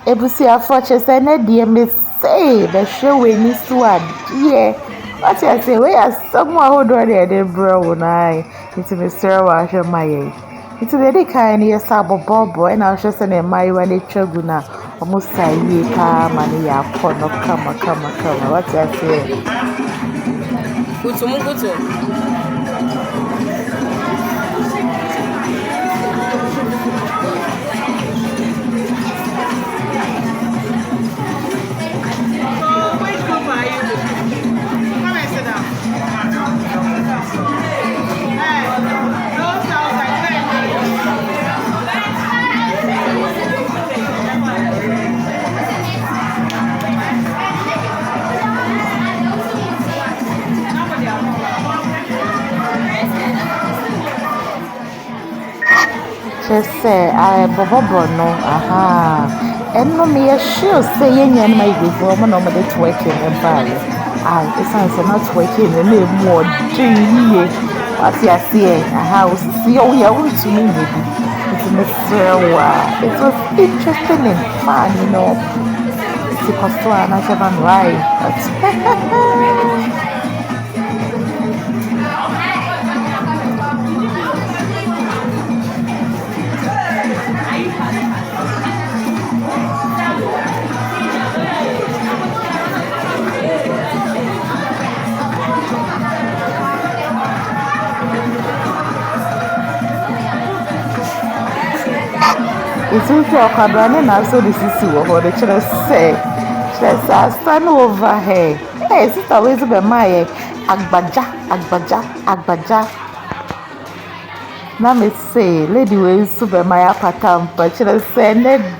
Ebusiafo chese na die me say the show we ni so adie. What you say we are someone who do the bro na. It's Mr. Washer my. It's the kind of Borborbo and I'll just say my when they chaguna almost say ye come and ya come. What you say? Kutu. Just say I Borborbo no and no me sure say yen my before man no me working and bad. It sounds not working and no more do what you see house see oh yeah want to me maybe it's Mr. It was interesting and fun, you know. It's a costo and I have right. It's also a cabrane and also the sissy or the children say. Let's stand over here. Hey, sister, where's the my Abgadza. Now me say, lady, where's super my patam, but children say,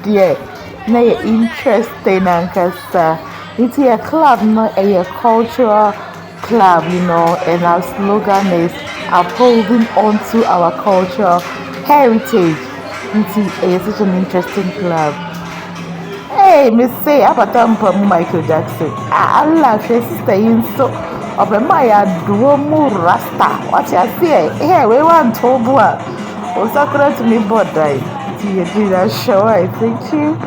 dear, nay, interesting and casta. It's a club, not a cultural club, you know, and our slogan is upholding onto our cultural heritage. It's such an interesting club. Hey, Miss Say, Abatampa Michael Jackson. Allah, sister, in so of a Maya Duomo Rasta. What you say? Hey, we want to Tobua. Oh, Sakura to me, but I did that show. I thank you.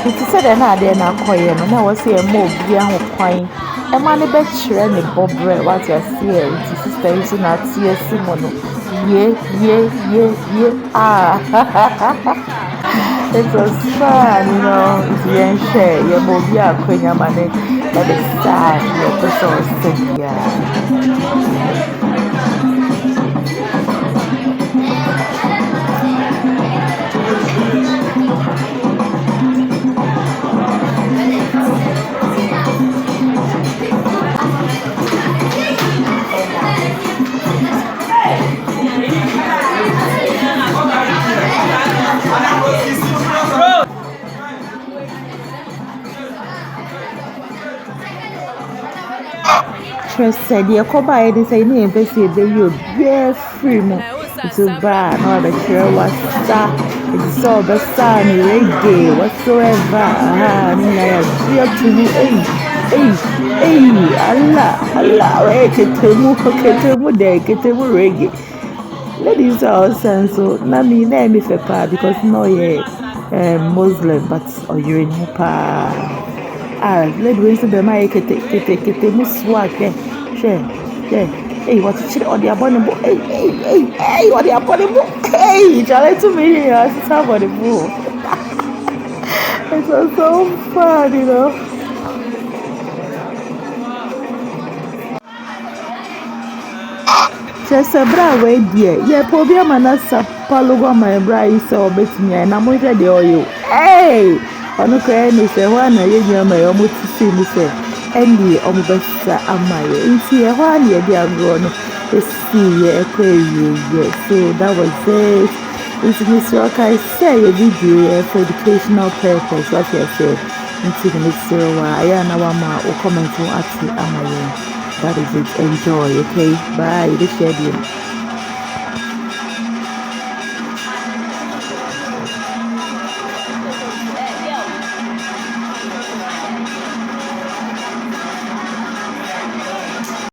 It said another na koye no na was here more bia ho kwan e ma ne be kire ne bobre what you see it sister is na tie simono ye it was fun, you know. It's bien share ye mo bia kwanya ma ne that is sad ye person sick yeah. Said the Coba is a name, they say they you be free to buy all the share was that it's all the sun, reggae, whatsoever. Dear to me, Allah, kete mu reggae. Ladies are all sense so, Nami, name if a pa because no, yeah, Muslim, but or you're in Mupa. Ladies to be my kete mu swag, yeah. Hey, what you on the abominable? Hey, what the abominable? Hey, try to me, it's somebody move. It was so fun, you know. Just a bra way, dear. Yeah, Pobia Manasa, Palogo, my bra is so bit me, and I'm with the oil. Hey, on the crane is a one, I hear my almost to see me say. Andy Ombessa Amaya. It's here 1 year they are grown. So that was it. It's Mr. I say a video for educational purpose. What you say? Into the Mr. Ayana Wama or comment on Ati Amaya. That is it. Enjoy, okay? Bye. This